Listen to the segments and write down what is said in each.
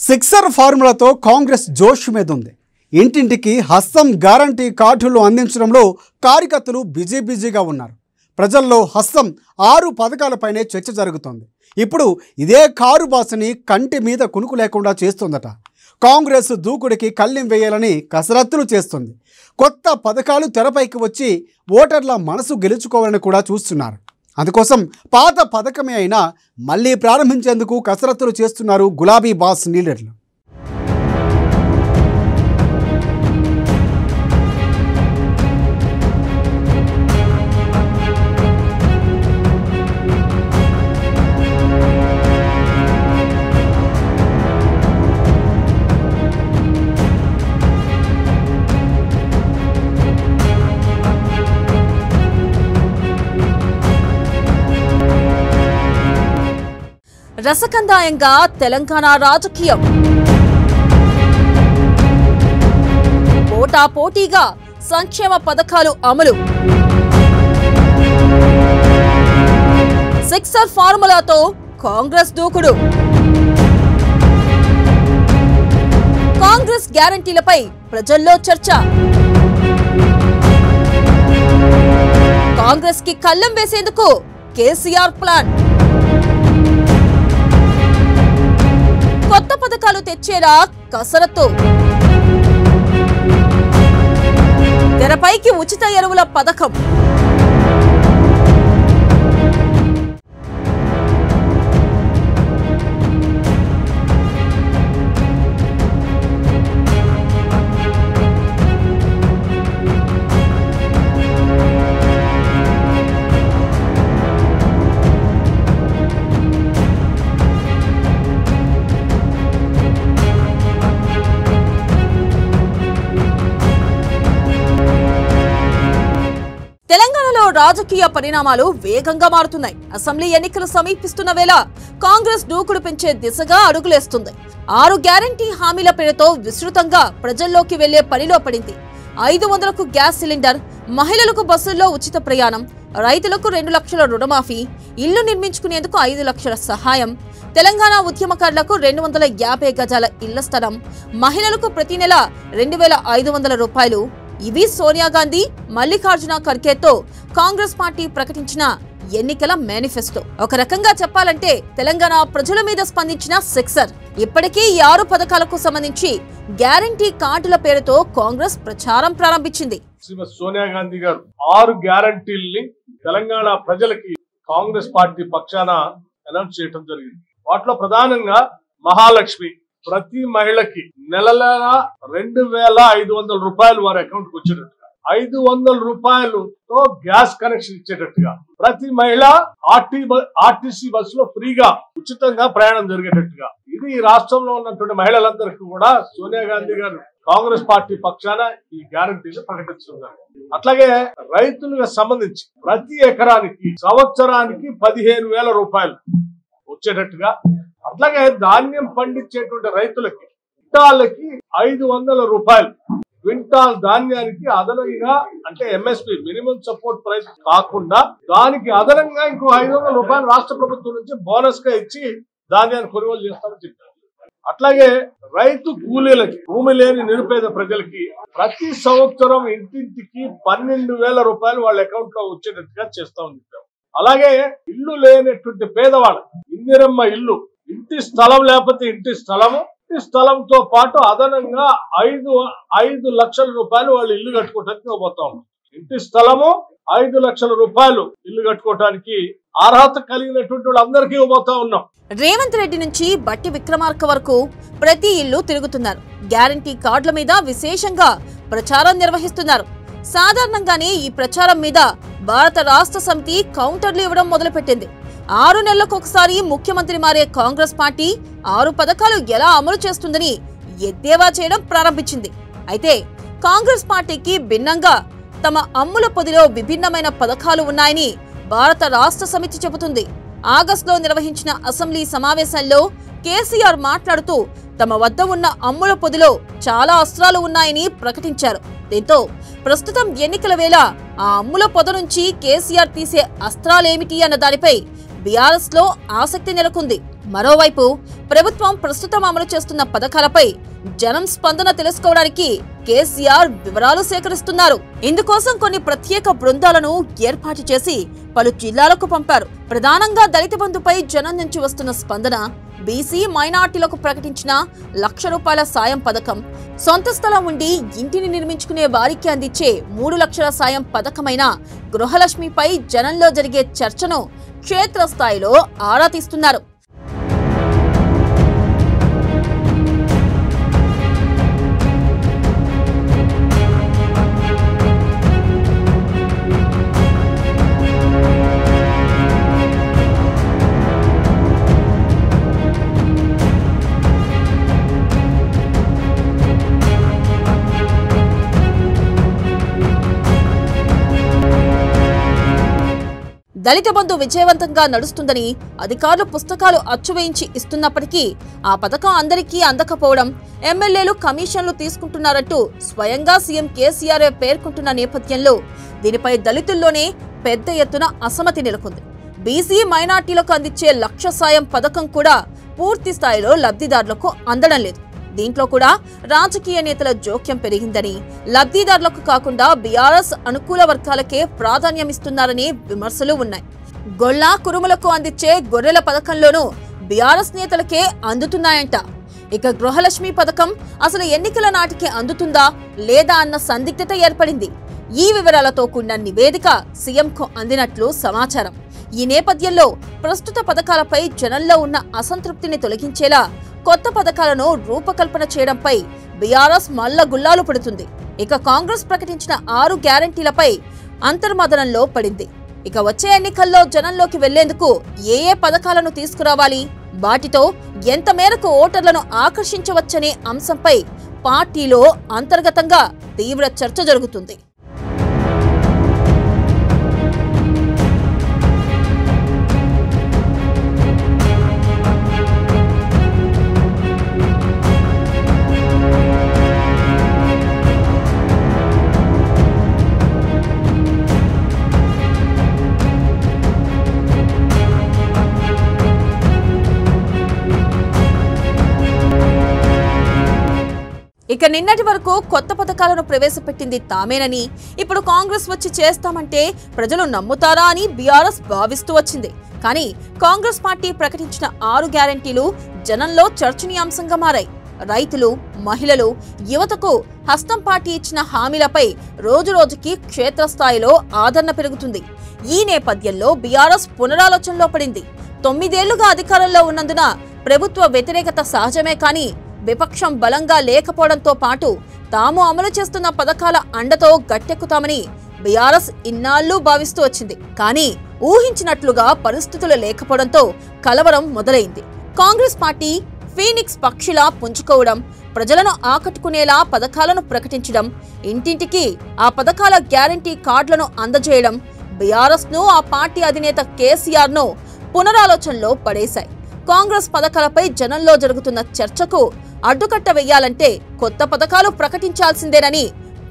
Sixer ఫార్ములాతో Congress జోష్ మీద ఉంది. ఇంటింటికి హస్తం గ్యారంటీ కార్డులు అందించడంలో కార్యకర్తలు బిజీగా ఉన్నారు. ప్రజల్లో హస్తం 6 పథకాలపైనే చర్చ జరుగుతోంది. ఇప్పుడు ఇదే కారు బాసుని కంటి మీద కునుకు లేకుండా చేస్తుందట. కాంగ్రెస్ దూకుడికి కళ్ళెం వేయాలని కసరత్తులు చేస్తుంది. కొత్త పథకాలు తెరపైకి వచ్చి ఓటర్ల మనసు గెలుచుకోవాలని కూడా చూస్తున్నారు. అందుకోసం పాత పథకమే అయినా మళ్ళీ ప్రారంభించేందుకు కసరత్తులు చేస్తున్నారు గులాబీ బాస్ లీడర్లు. రసకందాయంగా తెలంగాణ రాజకీయం పోటాపోటీగా సంక్షేమ పథకాలు అమలు. సిక్సర్ ఫార్ములాతో కాంగ్రెస్ దూకుడు. కాంగ్రెస్ గ్యారంటీలపై ప్రజల్లో చర్చ. కాంగ్రెస్ కి కళ్ళెం వేసేందుకు కేసీఆర్ ప్లాన్. కొత్త పథకాలు తెచ్చేలా కసరత్తు. తెరపైకి ఉచిత ఎరువుల పథకం. తెలంగాణలో రాజకీయ పరిణామాలు వేగంగా మారుతున్నాయి. అసెంబ్లీ ఎన్నికలు సమీపిస్తున్న వేళ కాంగ్రెస్ దూకుడు పెంచే దిశగా అడుగులేస్తుంది. 6 గ్యారంటీ హామీల పేరుతో విస్తృతంగా ప్రజల్లోకి వెళ్లే పనిలో పడింది. 500కు గ్యాస్ సిలిండర్, మహిళలకు బస్సుల్లో ఉచిత ప్రయాణం, రైతులకు 2 లక్షల రుణమాఫీ, ఇల్లు నిర్మించుకునేందుకు 5 లక్షల సహాయం, తెలంగాణ ఉద్యమకారులకు 250 గజాల ఇళ్ల స్థలం, మహిళలకు ప్రతి నెల 2500 రూపాయలు. ఇవి సోనియా గాంధీ, మల్లికార్జున ఖర్గేతో కాంగ్రెస్ పార్టీ ప్రకటించిన ఎన్నికల మేనిఫెస్టో. ఒక రకంగా చెప్పాలంటే తెలంగాణ ప్రజల మీద స్పందించిన సిక్సర్. ఇప్పటికీ ఈ 6 పథకాలకు సంబంధించి గ్యారంటీ కార్డుల పేరుతో కాంగ్రెస్ ప్రచారం ప్రారంభించింది. సోనియా గాంధీ గారు 6 గ్యారంటీల్ని తెలంగాణ ప్రజలకి కాంగ్రెస్ పార్టీ పక్షాన అనౌన్స్ చేయడం జరిగింది. వాటిలో ప్రధానంగా మహాలక్ష్మి, ప్రతి మహిళకి నెల 2500 రూపాయలు వారి అకౌంట్ కు వచ్చేటట్టుగా, 500 రూపాయలతో గ్యాస్ కనెక్షన్ ఇచ్చేటట్టుగా, ప్రతి మహిళ ఆర్టీసీ బస్సులో ఫ్రీగా ఉచితంగా ప్రయాణం జరిగేటట్టుగా, ఇది రాష్ట్రంలో ఉన్నటువంటి మహిళలందరికీ కూడా సోనియా గాంధీ గారు కాంగ్రెస్ పార్టీ పక్షాన ఈ గ్యారంటీని ప్రకటిస్తున్నారు. అట్లాగే రైతులకు సంబంధించి ప్రతి ఎకరానికి సంవత్సరానికి 15,000 రూపాయలు వచ్చేటట్టుగా, అట్లాగే ధాన్యం పండించేటువంటి రైతులకి క్వింటాల్కి 500 రూపాయలు, క్వింటాల్ ధాన్యానికి అదనంగా, అంటే ఎంఎస్పి మినిమం సపోర్ట్ ప్రైస్ కాకుండా దానికి అదనంగా ఇంకో 500 రూపాయలు రాష్ట్ర ప్రభుత్వం నుంచి బోనస్ గా ఇచ్చి ధాన్యాన్ని కొనుగోలు చేస్తామని చెప్పారు. అట్లాగే రైతు కూలీలకి, భూమి లేని నిరుపేద ప్రజలకి ప్రతి సంవత్సరం ఇంటింటికి 12,000 రూపాయలు వాళ్ళ అకౌంట్ లో వచ్చేటట్టుగా చేస్తామని చెప్పారు. అలాగే ఇల్లు లేనటువంటి పేదవాళ్ళకి ఇందిరమ్మ ఇల్లు, ఇంటి స్థలం లేకపోతే ఇంటి స్థలంతో పాటు అదనంగా 5 లక్షల రూపాయలు వాళ్ళు ఇల్లు కట్టుకోవడానికి ఇవ్వబోతా ఉన్నాం. ఇంటి స్థలము 5 లక్షల రూపాయలు ఇల్లు కట్టుకోవడానికి అర్హత కలిగినటువంటి వాళ్ళందరికీ ఇవ్వబోతా ఉన్నాం. రేవంత్ రెడ్డి నుంచి బట్టి విక్రమార్క వరకు ప్రతి ఇల్లు తిరుగుతున్నారు. గ్యారంటీ కార్డుల మీద విశేషంగా ప్రచారం నిర్వహిస్తున్నారు. సాధారణంగానే ఈ ప్రచారం మీద భారత రాష్ట్ర సమితి కౌంటర్లు ఇవ్వడం మొదలుపెట్టింది. 6 నెలలకు ఒకసారి ముఖ్యమంత్రి మారే కాంగ్రెస్ పార్టీ 6 పథకాలు ఎలా అమలు చేస్తుందని ఎద్దేవా చేయడం ప్రారంభించింది. అయితే కాంగ్రెస్ పార్టీకి భిన్నంగా తమ అమ్ముల పొదిలో విభిన్నమైన పథకాలు ఉన్నాయని భారత రాష్ట్ర సమితి చెబుతుంది. ఆగస్టులో నిర్వహించిన అసెంబ్లీ సమావేశాల్లో కేసీఆర్ మాట్లాడుతూ తమ వద్ద ఉన్న అమ్ముల పొదిలో చాలా అస్త్రాలు ఉన్నాయని ప్రకటించారు. దీంతో ప్రస్తుతం ఎన్నికల వేళ ఆ అమ్ముల పొద నుంచి కేసీఆర్ తీసే అస్త్రాలేమిటి అన్న దానిపై బీఆర్ఎస్ లో ఆసక్తి నెలకొంది. మరోవైపు ప్రభుత్వం ప్రస్తుతం అమలు చేస్తున్న పథకాలపై జనం స్పందన తెలుసుకోవడానికి కేసీఆర్ వివరాలు సేకరిస్తున్నారు. ఇందుకోసం కొన్ని ప్రత్యేక బృందాలను ఏర్పాటు చేసి పలు జిల్లాలకు పంపారు. ప్రధానంగా దళిత బంధుపై జనం నుంచి వస్తున్న స్పందన, బీసీ మైనార్టీలకు ప్రకటించిన ₹1,00,000 సాయం పథకం, సొంత స్థలం ఉండి ఇంటిని నిర్మించుకునే వారికి అందించే 3 లక్షల సాయం పథకమైన గృహలక్ష్మిపై జనంలో జరిగే చర్చను క్షేత్రస్థాయిలో ఆరా తీస్తున్నారు. దళిత బంధు విజయవంతంగా నడుస్తుందని అధికారులు పుస్తకాలు అచ్చువేయించి ఇస్తున్నప్పటికీ ఆ పథకం అందరికీ అందకపోవడం, ఎమ్మెల్యేలు కమిషన్లు తీసుకుంటున్నారంటూ స్వయంగా సీఎం కేసీఆర్ పేర్కొంటున్న నేపథ్యంలో దీనిపై దళితుల్లోనే పెద్ద ఎత్తున అసమ్మతి నెలకొంది. బీసీ మైనార్టీలకు అందించే లక్ష సాయం పథకం కూడా పూర్తి స్థాయిలో లబ్ధిదారులకు అందడం లేదు. దీంట్లో కూడా రాజకీయ నేతల జోక్యం పెరిగిందని, లబ్ధిదారులకు కాకుండా బీఆర్ఎస్ అనుకూల వర్గాలకే ప్రాధాన్యమిస్తున్నారని విమర్శలు ఉన్నాయి. గొల్ల కురుములకు అందించే గొర్రెల పథకంలోనూ బీఆర్ఎస్ నేతలకే అందుతున్నాయంట. ఇక గృహలక్ష్మి పథకం అసలు ఎన్నికల నాటికి అందుతుందా లేదా అన్న సందిగ్ధత ఏర్పడింది. ఈ వివరాలతో కూడిన నివేదిక సీఎంకు అందినట్లు సమాచారం. ఈ నేపథ్యంలో ప్రస్తుత పథకాలపై జనంలో ఉన్న అసంతృప్తిని తొలగించేలా కొత్త పథకాలను రూపకల్పన చేయడంపై బీఆర్ఎస్ మల్ల గుల్లాలు పడుతుంది. ఇక కాంగ్రెస్ ప్రకటించిన 6 గ్యారంటీలపై అంతర్మదనంలో పడింది. ఇక వచ్చే ఎన్నికల్లో జనంలోకి వెళ్లేందుకు ఏ పథకాలను తీసుకురావాలి, వాటితో ఎంత మేరకు ఓటర్లను ఆకర్షించవచ్చనే అంశంపై పార్టీలో అంతర్గతంగా తీవ్ర చర్చ జరుగుతుంది. ఇక నిన్నటి వరకు కొత్త పథకాలను ప్రవేశపెట్టింది తామేనని, ఇప్పుడు కాంగ్రెస్ వచ్చి చేస్తామంటే ప్రజలు నమ్ముతారా అని బీఆర్ఎస్ భావిస్తూ వచ్చింది. కానీ కాంగ్రెస్ పార్టీ ప్రకటించిన 6 గ్యారంటీలు జనంలో చర్చనీయాంశంగా మారాయి. రైతులు, మహిళలు, యువతకు హస్తం పార్టీ ఇచ్చిన హామీలపై రోజురోజుకి క్షేత్రస్థాయిలో ఆదరణ పెరుగుతుంది. ఈ నేపథ్యంలో బీఆర్ఎస్ పునరాలోచనలో పడింది. 9 ఏళ్లుగా అధికారంలో ఉన్నందున ప్రభుత్వ వ్యతిరేకత సహజమే, కానీ విపక్షం బలంగా లేకపోవడంతో పాటు తాము అమలు చేస్తున్న పథకాల అండతో గట్టెక్కుతామని బీఆర్ఎస్ ఇన్నాళ్లు భావిస్తూ వచ్చింది. కానీ ఊహించినట్లుగా పరిస్థితులు లేకపోవడంతో కలవరం మొదలైంది. కాంగ్రెస్ పార్టీ ఫీనిక్స్ పక్షిలా పుంజుకోవడం, ప్రజలను ఆకట్టుకునేలా పథకాలను ప్రకటించడం, ఇంటింటికి ఆ పథకాల గ్యారంటీ కార్డులను అందజేయడం బీఆర్ఎస్ ను, ఆ పార్టీ అధినేత కేసీఆర్ ను పునరాలోచనలో పడేశాయి. కాంగ్రెస్ పథకాలపై జనంలో జరుగుతున్న చర్చకు అడ్డుకట్ట వేయాలంటే కొత్త పథకాలు ప్రకటించాల్సిందేనని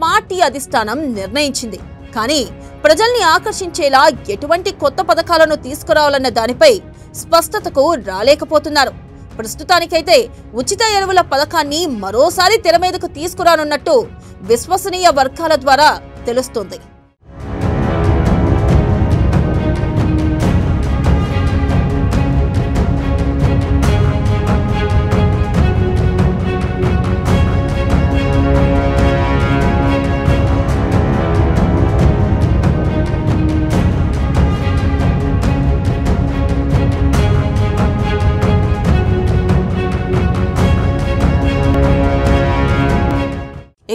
పార్టీ అధిష్టానం నిర్ణయించింది. కానీ ప్రజల్ని ఆకర్షించేలా ఎటువంటి కొత్త పథకాలను తీసుకురావాలన్న దానిపై స్పష్టతకు రాలేకపోతున్నారు. ప్రస్తుతానికైతే ఉచిత ఎరువుల పథకాన్ని మరోసారి తెర మీదకు తీసుకురానున్నట్టు విశ్వసనీయ వర్గాల ద్వారా తెలుస్తోంది.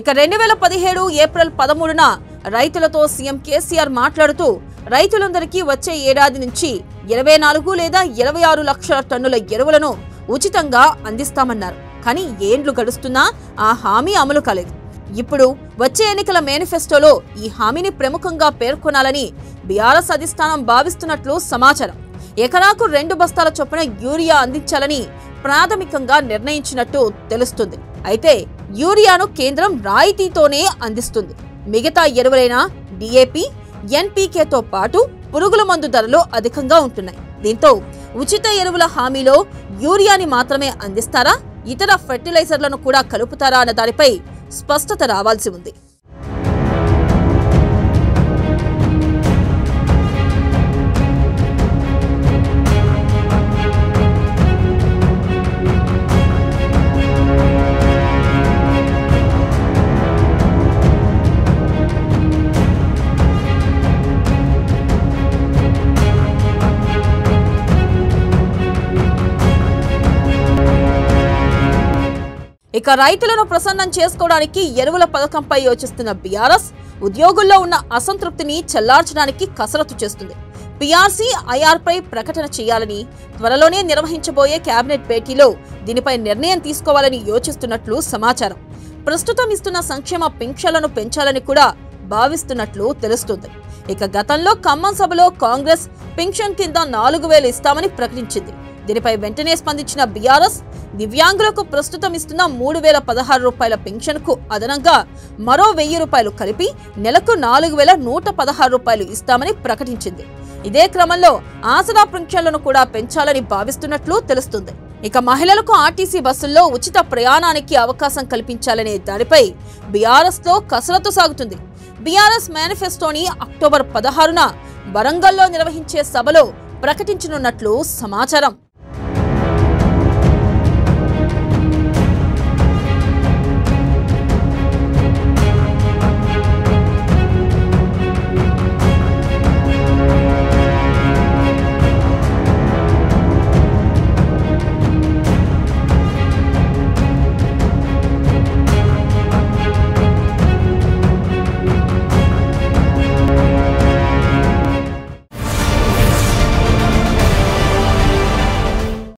ఇక 2017 ఏప్రిల్ 13న రైతులతో సీఎం కేసీఆర్ మాట్లాడుతూ రైతులందరికీ వచ్చే ఏడాది నుంచి 24 లేదా 26 లక్షల టన్నుల ఎరువులను ఉచితంగా అందిస్తామన్నారు. కానీ ఏండ్లు గడుస్తున్నా ఆ హామీ అమలు కాలేదు. ఇప్పుడు వచ్చే ఎన్నికల మేనిఫెస్టోలో ఈ హామీని ప్రముఖంగా పేర్కొనాలని బీఆర్ఎస్ అధిష్టానం భావిస్తున్నట్లు సమాచారం. ఎకరాకు 2 బస్తాల చొప్పున యూరియా అందించాలని ప్రాథమికంగా నిర్ణయించినట్టు తెలుస్తుంది. అయితే యూరియాను కేంద్రం రాయితీతోనే అందిస్తుంది. మిగతా ఎరువులైన డీఏపీ, ఎన్పీకేతో పాటు పురుగుల మందు ధరలు అధికంగా ఉంటున్నాయి. దీంతో ఉచిత ఎరువుల హామీలో యూరియాని మాత్రమే అందిస్తారా, ఇతర ఫెర్టిలైజర్లను కూడా కలుపుతారా అన్న దానిపై స్పష్టత రావాల్సి ఉంది. ఇక రైతులను ప్రసన్నం చేసుకోవడానికి ఎరువుల పథకంపై యోచిస్తున్న బీఆర్ఎస్ ఉద్యోగుల్లో ఉన్న అసంతృప్తిని చల్లార్చడానికి కసరత్తు చేస్తుంది. పీఆర్సీ, ఐఆర్పై ప్రకటన చేయాలని, త్వరలోనే నిర్వహించబోయే కేబినెట్ భేటీలో దీనిపై నిర్ణయం తీసుకోవాలని యోచిస్తున్నట్లు సమాచారం. ప్రస్తుతం ఇస్తున్న సంక్షేమ పింఛన్లను పెంచాలని కూడా భావిస్తున్నట్లు తెలుస్తుంది. ఇక గతంలో ఖమ్మం సభలో కాంగ్రెస్ పింఛన్ కింద 4,000 ఇస్తామని ప్రకటించింది. దీనిపై వెంటనే స్పందించిన బీఆర్ఎస్ దివ్యాంగులకు ప్రస్తుతం ఇస్తున్న 3,016 రూపాయల పెన్షన్కు అదనంగా మరో 1,000 రూపాయలు కలిపి నెలకు 4,116 రూపాయలు ఇస్తామని ప్రకటించింది. ఇదే క్రమంలో ఆసరా పెన్షన్లను కూడా పెంచాలని భావిస్తున్నట్లు తెలుస్తుంది. ఇక మహిళలకు ఆర్టీసీ బస్సుల్లో ఉచిత ప్రయాణానికి అవకాశం కల్పించాలనే దానిపై బీఆర్ఎస్ తో కసరత్తు సాగుతుంది. బీఆర్ఎస్ మేనిఫెస్టోని అక్టోబర్ 16న వరంగల్లో నిర్వహించే సభలో ప్రకటించనున్నట్లు సమాచారం.